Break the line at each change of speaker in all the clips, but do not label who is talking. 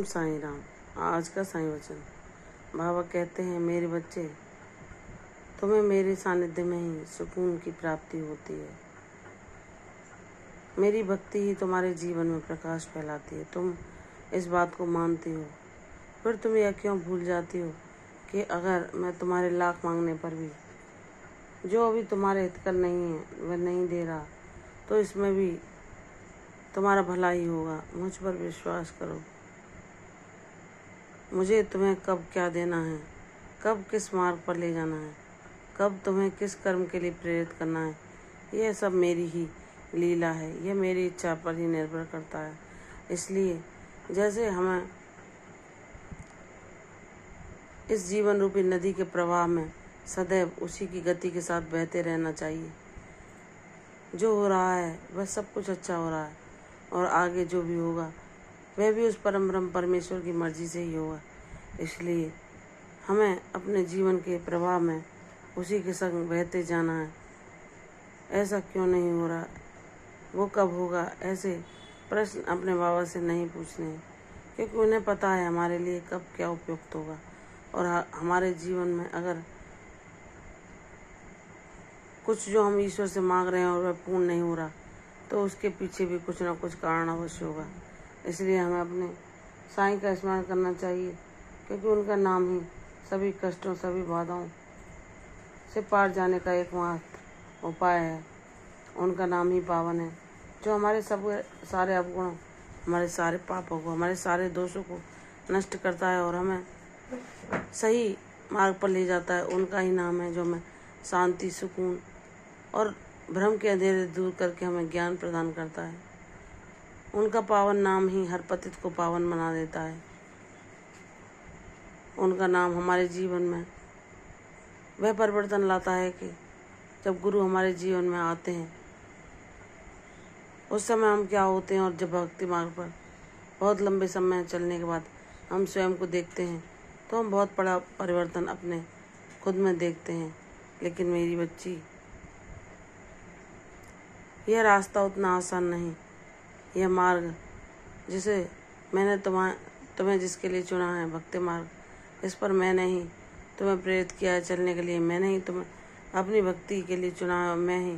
ओम साईं राम। आज का साईं वचन। बाबा कहते हैं, मेरे बच्चे, तुम्हें मेरे सानिध्य में ही सुकून की प्राप्ति होती है। मेरी भक्ति ही तुम्हारे जीवन में प्रकाश फैलाती है। तुम इस बात को मानती हो, फिर तुम यह क्यों भूल जाती हो कि अगर मैं तुम्हारे लाख मांगने पर भी जो अभी तुम्हारे हितकर नहीं है वह नहीं दे रहा, तो इसमें भी तुम्हारा भला ही होगा। मुझ पर विश्वास करो। मुझे तुम्हें कब क्या देना है, कब किस मार्ग पर ले जाना है, कब तुम्हें किस कर्म के लिए प्रेरित करना है, यह सब मेरी ही लीला है। यह मेरी इच्छा पर ही निर्भर करता है। इसलिए जैसे हमें इस जीवन रूपी नदी के प्रवाह में सदैव उसी की गति के साथ बहते रहना चाहिए। जो हो रहा है वह सब कुछ अच्छा हो रहा है, और आगे जो भी होगा वह भी उस परम ब्रह्म परमेश्वर की मर्जी से ही होगा। इसलिए हमें अपने जीवन के प्रवाह में उसी के संग बहते जाना है। ऐसा क्यों नहीं हो रहा, वो कब होगा, ऐसे प्रश्न अपने बाबा से नहीं पूछने, क्योंकि उन्हें पता है हमारे लिए कब क्या उपयुक्त होगा। और हमारे जीवन में अगर कुछ जो हम ईश्वर से मांग रहे हैं और वह पूर्ण नहीं हो रहा, तो उसके पीछे भी कुछ ना कुछ कारण अवश्य होगा। इसलिए हमें अपने साईं का स्मरण करना चाहिए, क्योंकि उनका नाम ही सभी कष्टों, सभी बाधाओं से पार जाने का एकमात्र उपाय है। उनका नाम ही पावन है, जो हमारे सब सारे अवगुणों, हमारे सारे पापों को, हमारे सारे दोषों को नष्ट करता है और हमें सही मार्ग पर ले जाता है। उनका ही नाम है जो हमें शांति, सुकून और भ्रम के अंधेरे दूर करके हमें ज्ञान प्रदान करता है। उनका पावन नाम ही हर पतित को पावन बना देता है। उनका नाम हमारे जीवन में वह परिवर्तन लाता है कि जब गुरु हमारे जीवन में आते हैं उस समय हम क्या होते हैं, और जब भक्ति मार्ग पर बहुत लंबे समय चलने के बाद हम स्वयं को देखते हैं तो हम बहुत बड़ा परिवर्तन अपने खुद में देखते हैं। लेकिन मेरी बच्ची, यह रास्ता उतना आसान नहीं। यह मार्ग जिसे मैंने तुम्हें जिसके लिए चुना है, भक्ति मार्ग, इस पर मैंने ही तुम्हें प्रेरित किया है चलने के लिए। मैंने ही तुम्हें अपनी भक्ति के लिए चुना है और मैं ही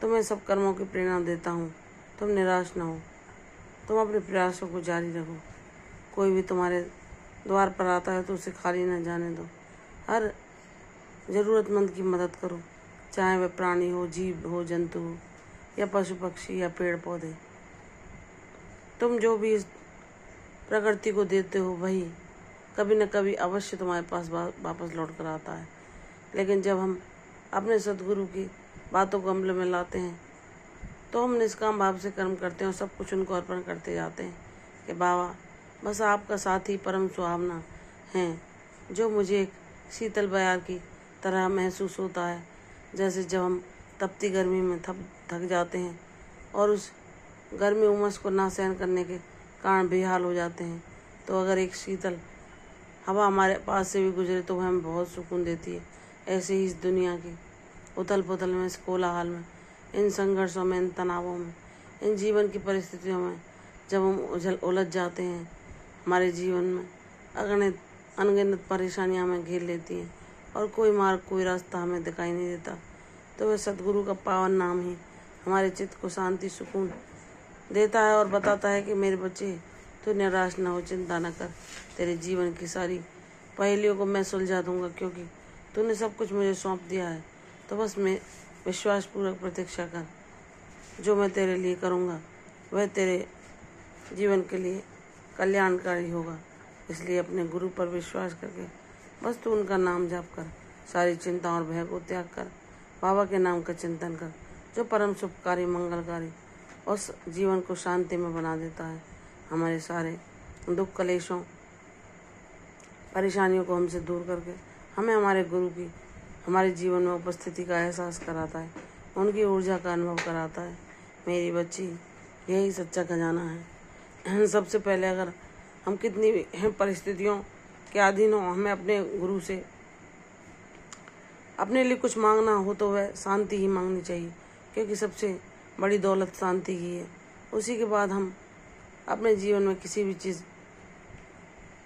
तुम्हें सब कर्मों की प्रेरणा देता हूँ। तुम निराश न हो, तुम अपने प्रयासों को जारी रखो। कोई भी तुम्हारे द्वार पर आता है तो उसे खाली न जाने दो। हर ज़रूरतमंद की मदद करो, चाहे वह प्राणी हो, जीव हो, जंतु हो, या पशु पक्षी या पेड़ पौधे। तुम जो भी इस प्रकृति को देते हो वही कभी न कभी अवश्य तुम्हारे पास वापस लौट कर आता है। लेकिन जब हम अपने सद्गुरु की बातों को अमल में लाते हैं तो हम निष्काम भाव से कर्म करते हैं और सब कुछ उनको अर्पण करते जाते हैं कि बाबा, बस आपका साथ ही परम सुहावना है, जो मुझे एक शीतल बयार की तरह महसूस होता है। जैसे जब हम तपती गर्मी में थक जाते हैं और उस गर्मी उमस को ना सहन करने के कारण बेहाल हो जाते हैं, तो अगर एक शीतल हवा हमारे पास से भी गुजरे तो वह हमें बहुत सुकून देती है। ऐसे ही इस दुनिया की उथल पुथल में, इस कोलाहल में, इन संघर्षों में, इन तनावों में, इन जीवन की परिस्थितियों में जब हम उलझ जाते हैं, हमारे जीवन में अनगिनत परेशानियां हमें घेर लेती हैं और कोई मार्ग, कोई रास्ता हमें दिखाई नहीं देता, तो वह सद्गुरु का पावन नाम ही हमारे चित्त को शांति, सुकून देता है और बताता है कि मेरे बच्चे, तू निराश न हो, चिंता न कर। तेरे जीवन की सारी पहेलियों को मैं सुलझा दूंगा, क्योंकि तूने सब कुछ मुझे सौंप दिया है। तो बस मैं विश्वासपूर्वक प्रतीक्षा कर। जो मैं तेरे लिए करूँगा वह तेरे जीवन के लिए कल्याणकारी होगा। इसलिए अपने गुरु पर विश्वास करके बस तू उनका नाम जाप कर, सारी चिंता और भय को त्याग कर, बाबा के नाम का चिंतन कर, जो परम शुभकारी, मंगलकारी और जीवन को शांति में बना देता है। हमारे सारे दुख, कलेशों, परेशानियों को हमसे दूर करके हमें हमारे गुरु की हमारे जीवन में उपस्थिति का एहसास कराता है, उनकी ऊर्जा का अनुभव कराता है। मेरी बच्ची, यही सच्चा खजाना है। सबसे पहले अगर हम कितनी भी परिस्थितियों के अधीन हो, हमें अपने गुरु से अपने लिए कुछ मांगना हो तो वह शांति ही मांगनी चाहिए, क्योंकि सबसे बड़ी दौलत शांति की है। उसी के बाद हम अपने जीवन में किसी भी चीज़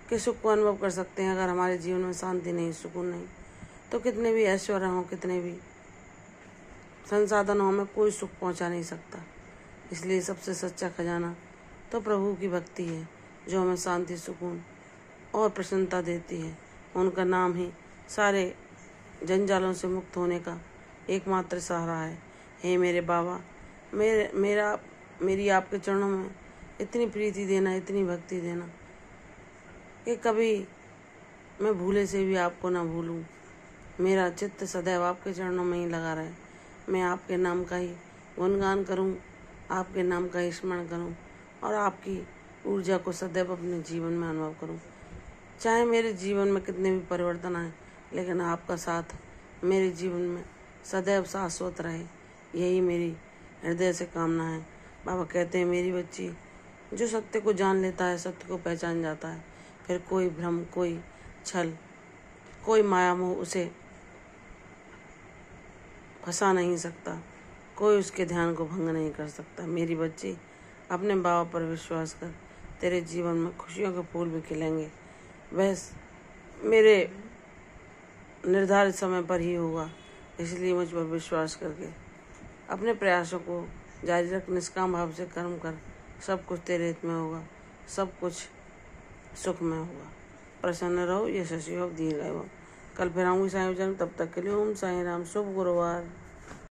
के सुख को अनुभव कर सकते हैं। अगर हमारे जीवन में शांति नहीं, सुकून नहीं, तो कितने भी ऐश्वर्य हों, कितने भी संसाधन हों, हमें कोई सुख पहुंचा नहीं सकता। इसलिए सबसे सच्चा खजाना तो प्रभु की भक्ति है, जो हमें शांति, सुकून और प्रसन्नता देती है। उनका नाम ही सारे जंजालों से मुक्त होने का एकमात्र सहारा है। हे मेरे बाबा, मेरी आपके चरणों में इतनी प्रीति देना, इतनी भक्ति देना कि कभी मैं भूले से भी आपको ना भूलूं। मेरा चित्त सदैव आपके चरणों में ही लगा रहे। मैं आपके नाम का ही गुणगान करूं, आपके नाम का ही स्मरण करूं और आपकी ऊर्जा को सदैव अपने जीवन में अनुभव करूं। चाहे मेरे जीवन में कितने भी परिवर्तन आए, लेकिन आपका साथ मेरे जीवन में सदैव शाश्वत रहे, यही मेरी हृदय से कामना है। बाबा कहते हैं, मेरी बच्ची, जो सत्य को जान लेता है, सत्य को पहचान जाता है, फिर कोई भ्रम, कोई छल, कोई माया मोह उसे फंसा नहीं सकता, कोई उसके ध्यान को भंग नहीं कर सकता। मेरी बच्ची, अपने बाबा पर विश्वास कर, तेरे जीवन में खुशियों के फूल भी खिलेंगे। बस मेरे निर्धारित समय पर ही होगा, इसलिए मुझ पर विश्वास करके अपने प्रयासों को जारी रख, निष्काम भाव से कर्म कर। सब कुछ तेरे हित में होगा, सब कुछ सुख में होगा। प्रसन्न रहो, यशस्वी हो, दीर्घायु हो। कल फिर आऊँगी साईं, तब तक के लिए ओम साईं राम। शुभ गुरुवार।